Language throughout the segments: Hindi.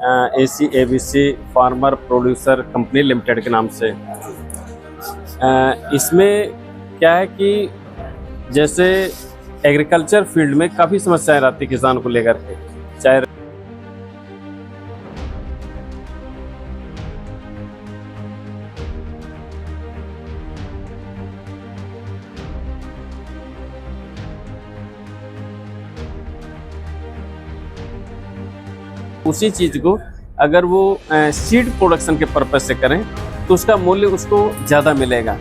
ACABC farmer producer company limited के नाम से। इसमें क्या है कि जैसे एग्रीकल्चर फील्ड में काफ़ी समस्याएं रहती किसान को लेकर के, चाहे उसी चीज़ को अगर वो सीड प्रोडक्शन के पर्पज से करें तो उसका मूल्य उसको ज़्यादा मिलेगा।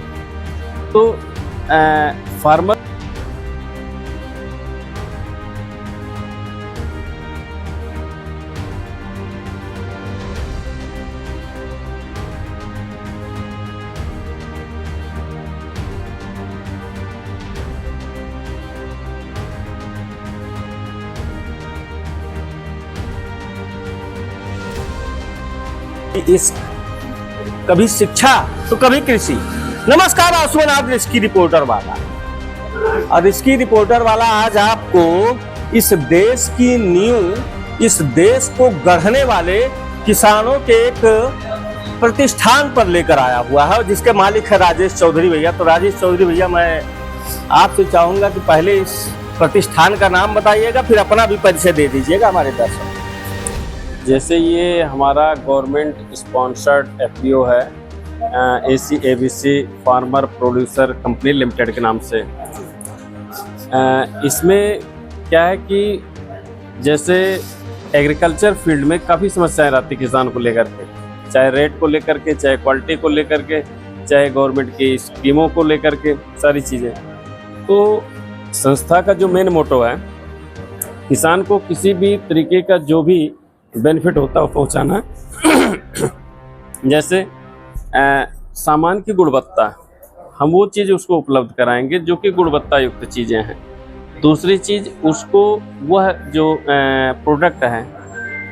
तो फार्मर इस कभी शिक्षा तो कभी कृषि। नमस्कार, आसुमनाथ रिस्की रिपोर्टर वाला। और रिस्की रिपोर्टर वाला आज आपको इस देश की नींव, इस देश को गढ़ने वाले किसानों के एक प्रतिष्ठान पर लेकर आया हुआ है, जिसके मालिक है राजेश चौधरी भैया। तो राजेश चौधरी भैया, मैं आपसे चाहूंगा कि पहले इस प्रतिष्ठान का नाम बताइएगा, फिर अपना भी परिचय दे दीजिएगा हमारे दर्शकों। जैसे ये हमारा गवर्नमेंट स्पॉन्सर्ड FPO है, ACABC farmer producer company limited के नाम से। इसमें क्या है कि जैसे एग्रीकल्चर फील्ड में काफ़ी समस्याएं रहती किसान को लेकर के, चाहे रेट को लेकर के, चाहे क्वालिटी को लेकर के, चाहे गवर्नमेंट की स्कीमों को लेकर के, सारी चीज़ें। तो संस्था का जो मेन मोटो है, किसान को किसी भी तरीके का जो भी बेनिफिट होता है पहुंचाना। जैसे सामान की गुणवत्ता, हम वो चीज़ उसको उपलब्ध कराएंगे जो कि गुणवत्ता युक्त चीज़ें हैं। दूसरी चीज़, उसको वह जो प्रोडक्ट है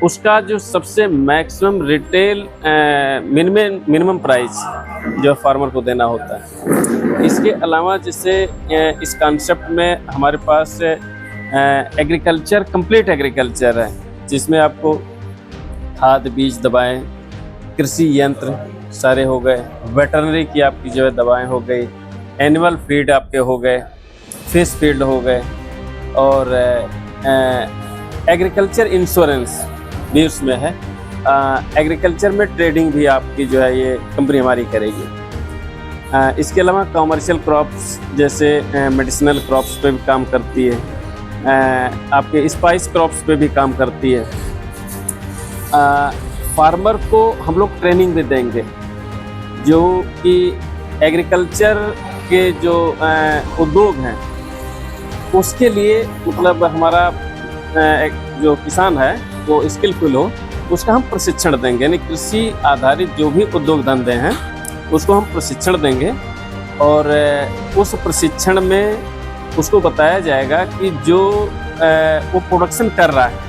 उसका जो सबसे मैक्सिमम रिटेल मिनिमम प्राइस जो फार्मर को देना होता है। इसके अलावा जैसे इस कॉन्सेप्ट में हमारे पास एग्रीकल्चर, कंप्लीट एग्रीकल्चर है, जिसमें आपको खाद, बीज, दवाएं, कृषि यंत्र सारे हो गए, वेटरनरी की आपकी जो है दवाएं हो गई, एनिमल फीड आपके हो गए, फिश फीड हो गए, और एग्रीकल्चर इंश्योरेंस भी उसमें है। एग्रीकल्चर में ट्रेडिंग भी आपकी जो है ये कंपनी हमारी करेगी। इसके अलावा कॉमर्शियल क्रॉप्स जैसे मेडिसिनल क्रॉप्स पे भी काम करती है, आपके स्पाइस क्रॉप्स पे भी काम करती है। फार्मर को हम लोग ट्रेनिंग भी देंगे, जो कि एग्रीकल्चर के जो उद्योग हैं उसके लिए, मतलब हमारा जो किसान है वो स्किलफुल हो, उसका हम प्रशिक्षण देंगे। यानी कृषि आधारित जो भी उद्योग धंधे हैं उसको हम प्रशिक्षण देंगे, और उस प्रशिक्षण में उसको बताया जाएगा कि जो वो प्रोडक्शन कर रहा है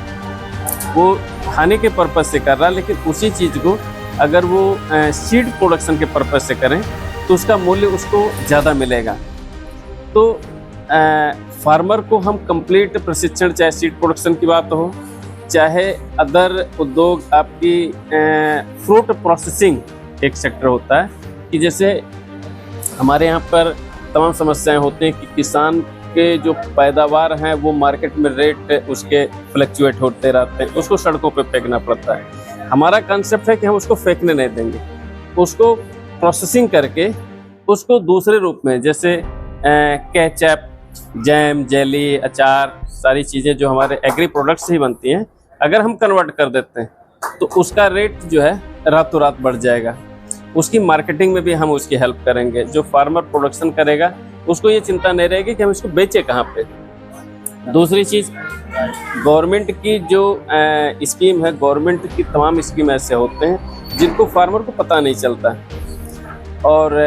वो खाने के पर्पज से कर रहा है, लेकिन उसी चीज़ को अगर वो सीड प्रोडक्शन के पर्पज से करें तो उसका मूल्य उसको ज़्यादा मिलेगा। तो फार्मर को हम कंप्लीट प्रशिक्षण, चाहे सीड प्रोडक्शन की बात हो, चाहे अदर उद्योग, आपकी फ्रूट प्रोसेसिंग एक सेक्टर होता है कि जैसे हमारे यहाँ पर तमाम समस्याएं होती हैं कि किसान के जो पैदावार हैं वो मार्केट में रेट उसके फ्लक्चुएट होते रहते हैं, उसको सड़कों पे फेंकना पड़ता है। हमारा कॉन्सेप्ट है कि हम उसको फेंकने नहीं देंगे, उसको प्रोसेसिंग करके उसको दूसरे रूप में, जैसे केचप, जैम, जेली, अचार, सारी चीज़ें जो हमारे एग्री प्रोडक्ट्स ही बनती हैं, अगर हम कन्वर्ट कर देते हैं तो उसका रेट जो है रातों रात बढ़ जाएगा। उसकी मार्केटिंग में भी हम उसकी हेल्प करेंगे। जो फार्मर प्रोडक्शन करेगा उसको ये चिंता नहीं रहेगी कि हम इसको बेचें कहाँ पे। दूसरी चीज़, गवर्नमेंट की जो स्कीम है, गवर्नमेंट की तमाम स्कीम ऐसे होते हैं जिनको फार्मर को पता नहीं चलता, और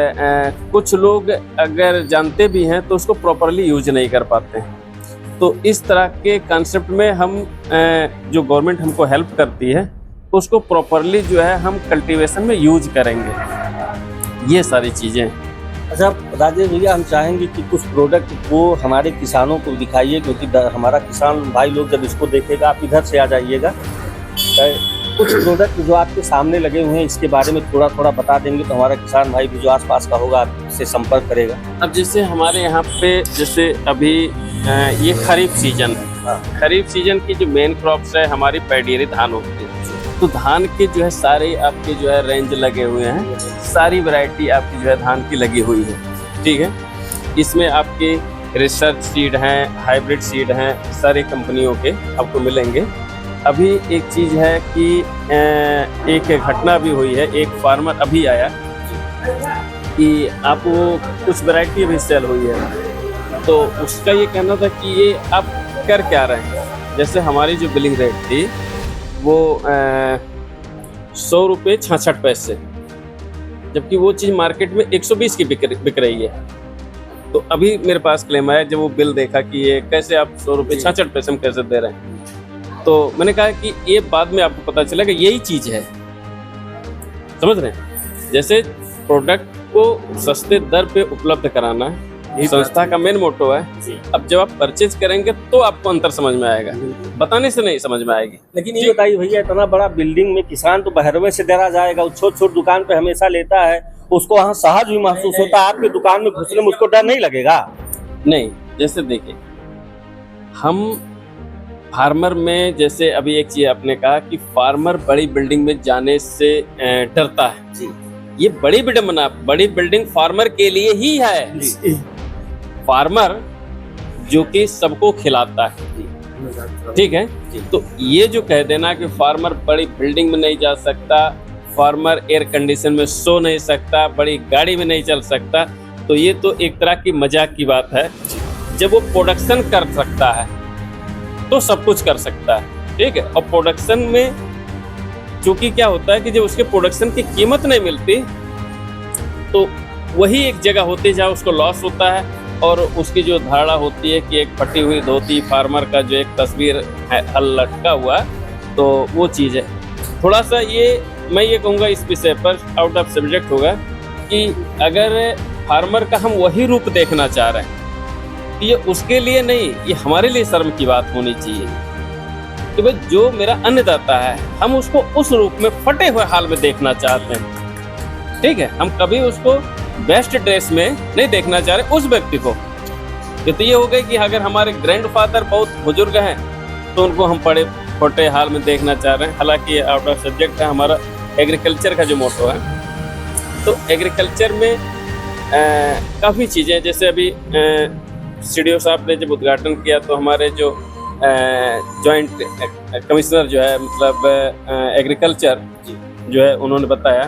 कुछ लोग अगर जानते भी हैं तो उसको प्रॉपरली यूज नहीं कर पाते हैं। तो इस तरह के कॉन्सेप्ट में हम जो गवर्नमेंट हमको हेल्प करती है उसको प्रॉपरली जो है हम कल्टीवेशन में यूज करेंगे, ये सारी चीज़ें। अच्छा राजेश भैया, हम चाहेंगे कि कुछ प्रोडक्ट वो हमारे किसानों को दिखाइए, क्योंकि हमारा किसान भाई लोग जब इसको देखेगा, आप इधर से आ जाइएगा, कुछ प्रोडक्ट जो आपके सामने लगे हुए हैं इसके बारे में थोड़ा थोड़ा बता देंगे तो हमारा किसान भाई भी जो आसपास का होगा आपसे संपर्क करेगा। अब जैसे हमारे यहाँ पे जैसे अभी ये खरीफ सीजन है। हाँ। खरीफ सीजन की जो मेन क्रॉप्स है हमारी पैडियरी धान होती है। तो धान के जो है सारे आपके जो है रेंज लगे हुए हैं, सारी वैरायटी आपकी जो है धान की लगी हुई है। ठीक है, इसमें आपके रिसर्च सीड हैं, हाइब्रिड सीड हैं, सारी कंपनियों के आपको मिलेंगे। अभी एक चीज़ है कि एक घटना भी हुई है, एक फार्मर अभी आया कि आपको कुछ वैरायटी अभी सेल हुई है, तो उसका ये कहना था कि ये आप कर क्या रहे हैं। जैसे हमारी जो बिलिंग रेट थी वो 100 रुपये 66 पैसे, जबकि वो चीज़ मार्केट में 120 की बिक रही है। तो अभी मेरे पास क्लेम आया जब वो बिल देखा कि ये कैसे आप 100 रुपये 66 पैसे में कैसे दे रहे हैं। तो मैंने कहा कि ये बाद में आपको पता चला कि यही चीज़ है, समझ रहे हैं। जैसे प्रोडक्ट को सस्ते दर पे उपलब्ध कराना है, संस्था का मेन मोटो है। अब जब आप परचेज करेंगे तो आपको अंतर समझ में आएगा, बताने से नहीं समझ में आएगी। लेकिन ये बताइए भैया, इतना बड़ा बिल्डिंग में किसान तो बहरवे से डरा जाएगा, छोट छोट दुकान पे हमेशा लेता है, उसको वहाँ सहज भी महसूस होता है। आपकी दुकान में घुसने में उसको डर नहीं लगेगा? नहीं, जैसे देखिए हम फार्मर में, जैसे अभी एक चीज आपने कहा कि फार्मर बड़ी बिल्डिंग में जाने से डरता है जी। ये बड़ी विडंबना, बड़ी बिल्डिंग फार्मर के लिए ही है जी। फार्मर जो कि सबको खिलाता है, ठीक है। तो ये जो कह देना कि फार्मर बड़ी बिल्डिंग में नहीं जा सकता, फार्मर एयर कंडीशन में सो नहीं सकता, बड़ी गाड़ी में नहीं चल सकता, तो ये तो एक तरह की मजाक की बात है। जब वो प्रोडक्शन कर सकता है तो सब कुछ कर सकता है, ठीक है। और प्रोडक्शन में चूंकि क्या होता है कि जब उसके प्रोडक्शन की कीमत नहीं मिलती तो वही एक जगह होती जहाँ उसको लॉस होता है, और उसकी जो धारणा होती है कि एक फटी हुई धोती फार्मर का जो एक तस्वीर है हल लटका हुआ, तो वो चीज़ है। थोड़ा सा ये मैं ये कहूँगा इस विषय पर आउट ऑफ सब्जेक्ट होगा कि अगर फार्मर का हम वही रूप देखना चाह रहे हैं, ये उसके लिए नहीं, ये हमारे लिए शर्म की बात होनी चाहिए कि भाई जो मेरा अन्नदाता है हम उसको उस रूप में फटे हुए हाल में देखना चाहते हैं, ठीक है। हम कभी उसको बेस्ट ड्रेस में नहीं देखना चाह रहे उस व्यक्ति को। तो ये हो गई कि अगर हमारे ग्रैंडफादर बहुत बुजुर्ग हैं तो उनको हम बड़े फटे हाल में देखना चाह रहे हैं। हालांकि आउट ऑफ सब्जेक्ट है, हमारा एग्रीकल्चर का जो मोटो है, तो एग्रीकल्चर में काफ़ी चीज़ें, जैसे अभी सीडीओ साहब ने जब उद्घाटन किया तो हमारे जो जॉइंट कमिश्नर जो है, मतलब एग्रीकल्चर जो है, उन्होंने बताया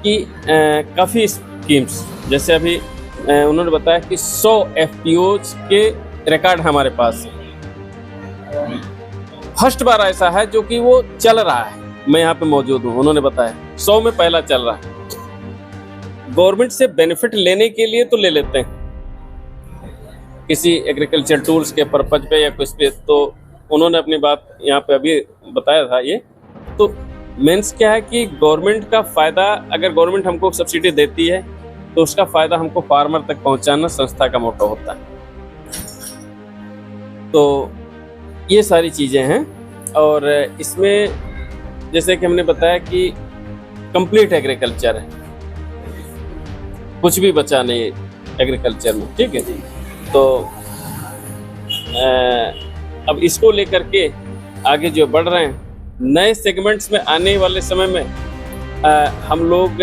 कि काफ़ी स्कीम्स, जैसे अभी उन्होंने बताया कि 100 FPOs के रिकॉर्ड हमारे पास है। फर्स्ट बार ऐसा है जो कि वो चल रहा है, मैं यहाँ पे मौजूद हूँ, उन्होंने बताया 100 में पहला चल रहा है। गवर्नमेंट से बेनिफिट लेने के लिए तो ले लेते हैं किसी एग्रीकल्चर टूल्स के पर्पज पे या कुछ पे, तो उन्होंने अपनी बात यहाँ पे अभी बताया था। ये तो मीन्स क्या है कि गवर्नमेंट का फ़ायदा, अगर गवर्नमेंट हमको सब्सिडी देती है तो उसका फ़ायदा हमको फार्मर तक पहुँचाना संस्था का मोटो होता है। तो ये सारी चीज़ें हैं, और इसमें जैसे कि हमने बताया कि कंप्लीट एग्रीकल्चर है, कुछ भी बचा नहीं एग्रीकल्चर में, ठीक है। तो अब इसको लेकर के आगे जो बढ़ रहे हैं, नए सेगमेंट्स में आने वाले समय में हम लोग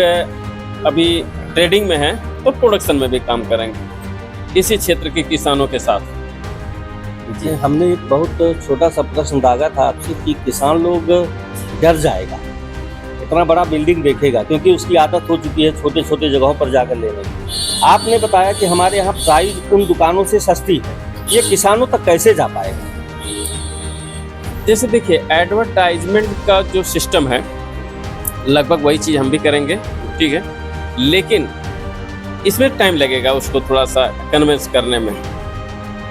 अभी ट्रेडिंग में हैं तो प्रोडक्शन में भी काम करेंगे इसी क्षेत्र के किसानों के साथ। जी, हमने एक बहुत छोटा सा प्रश्न दागा था आपसे कि किसान लोग डर जाएगा, इतना बड़ा बिल्डिंग देखेगा, क्योंकि उसकी आदत हो चुकी है छोटे छोटे जगहों पर जाकर लेने की। आपने बताया कि हमारे यहाँ प्राइस उन दुकानों से सस्ती है, ये किसानों तक कैसे जा पाएगा? जैसे देखिए, एडवर्टाइजमेंट का जो सिस्टम है लगभग वही चीज़ हम भी करेंगे, ठीक है, लेकिन इसमें टाइम लगेगा उसको थोड़ा सा कन्विंस करने में।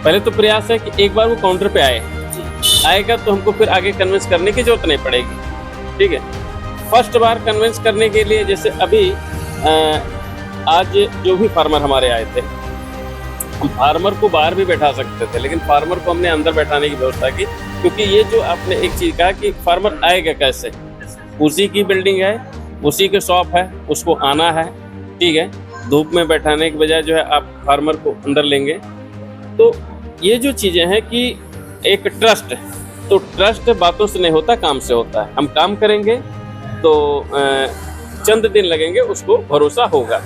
पहले तो प्रयास है कि एक बार वो काउंटर पे आएगा तो हमको फिर आगे कन्विंस करने की जरूरत नहीं पड़ेगी, ठीक है। फर्स्ट बार कन्विंस करने के लिए, जैसे अभी आज जो भी फार्मर हमारे आए थे, हम फार्मर को बाहर भी बैठा सकते थे, लेकिन फार्मर को हमने अंदर बैठाने की व्यवस्था की, क्योंकि ये जो आपने एक चीज़ कहा कि फार्मर आएगा कैसे, उसी की बिल्डिंग है, उसी के शॉप है, उसको आना है, ठीक है। धूप में बैठाने के बजाय जो है आप फार्मर को अंदर लेंगे। तो ये जो चीज़ें हैं कि एक ट्रस्ट, तो ट्रस्ट बातों से नहीं होता, काम से होता है। हम काम करेंगे तो चंद दिन लगेंगे, उसको भरोसा होगा।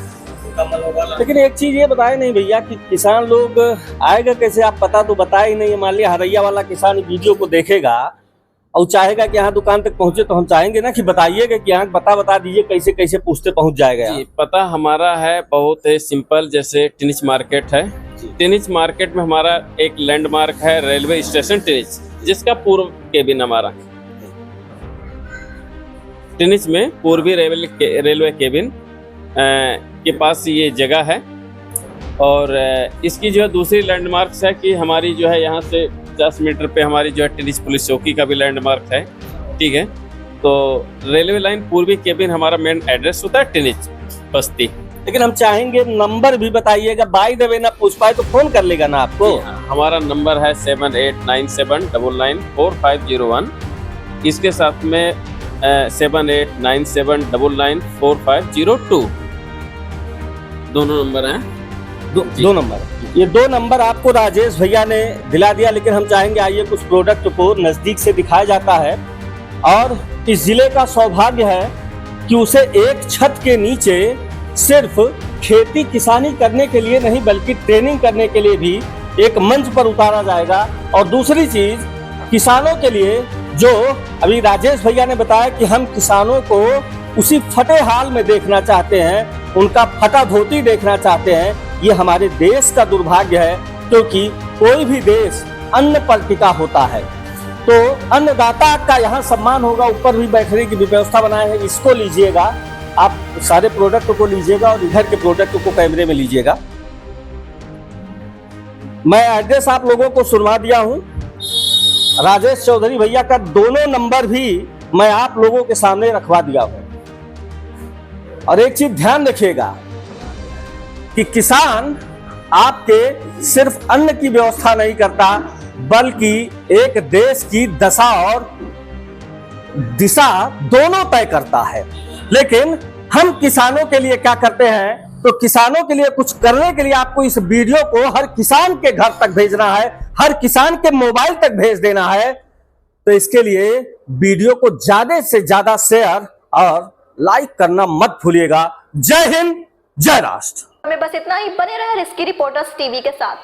लेकिन एक चीज ये बताए नहीं भैया कि किसान लोग आएगा कैसे, आप पता तो बताए ही नहीं। मान लिया हरैया वाला किसान वीडियो को देखेगा और चाहेगा कि यहाँ दुकान तक पहुंचे, तो हम चाहेंगे ना कि बताइएगा कि यहाँ बता दीजिए कैसे कैसे पूछते पहुंच जाएगा। जी, पता हमारा है बहुत है सिंपल, जैसे टिनिच मार्केट है। टिनिच मार्केट में हमारा एक लैंडमार्क है रेलवे स्टेशन टिनिच, जिसका पूर्व केबिन हमारा टिनिच में पूर्वी रेलवे केबिन के पास ये जगह है। और इसकी जो है दूसरी लैंडमार्क्स है कि हमारी जो है यहाँ से 10 मीटर पे हमारी जो है टिनिच पुलिस चौकी का भी लैंडमार्क है, ठीक है। तो रेलवे लाइन पूर्वी केबिन हमारा मेन एड्रेस होता है टिनिच बस्ती। लेकिन हम चाहेंगे नंबर भी बताइएगा, बाय द वे ना पूछ पाए तो फोन कर लेगा ना आपको। हमारा नंबर है 7897994501। इसके साथ में 7897994502 दोनों नंबर हैं। दो नंबर, ये दो नंबर आपको राजेश भैया ने दिला दिया। लेकिन हम चाहेंगे आइए कुछ प्रोडक्ट को नजदीक से दिखाया जाता है। और इस जिले का सौभाग्य है कि उसे एक छत के नीचे सिर्फ खेती किसानी करने के लिए नहीं बल्कि ट्रेनिंग करने के लिए भी एक मंच पर उतारा जाएगा। और दूसरी चीज किसानों के लिए, जो अभी राजेश भैया ने बताया कि हम किसानों को उसी फटे हाल में देखना चाहते हैं, उनका फटा धोती देखना चाहते हैं। ये हमारे देश का दुर्भाग्य है, क्योंकि कोई भी देश अन्न पर टिका होता है। तो अन्नदाता का यहाँ सम्मान होगा। ऊपर भी बैठने की व्यवस्था बनाए है, इसको लीजिएगा आप, सारे प्रोडक्ट को लीजिएगा और इधर के प्रोडक्ट को कैमरे में लीजिएगा। मैं एड्रेस आप लोगों को सुनवा दिया हूं। राजेश चौधरी भैया का दोनों नंबर भी मैं आप लोगों के सामने रखवा दिया हूं। और एक चीज ध्यान रखिएगा कि किसान आपके सिर्फ अन्न की व्यवस्था नहीं करता, बल्कि एक देश की दशा और दिशा दोनों तय करता है। लेकिन हम किसानों के लिए क्या करते हैं, तो किसानों के लिए कुछ करने के लिए आपको इस वीडियो को हर किसान के घर तक भेजना है, हर किसान के मोबाइल तक भेज देना है। तो इसके लिए वीडियो को ज्यादा से ज्यादा शेयर और लाइक करना मत भूलिएगा। जय हिंद, जय राष्ट्र। हमें बस इतना ही, बने रहे रिस्की रिपोर्टर्स टीवी के साथ।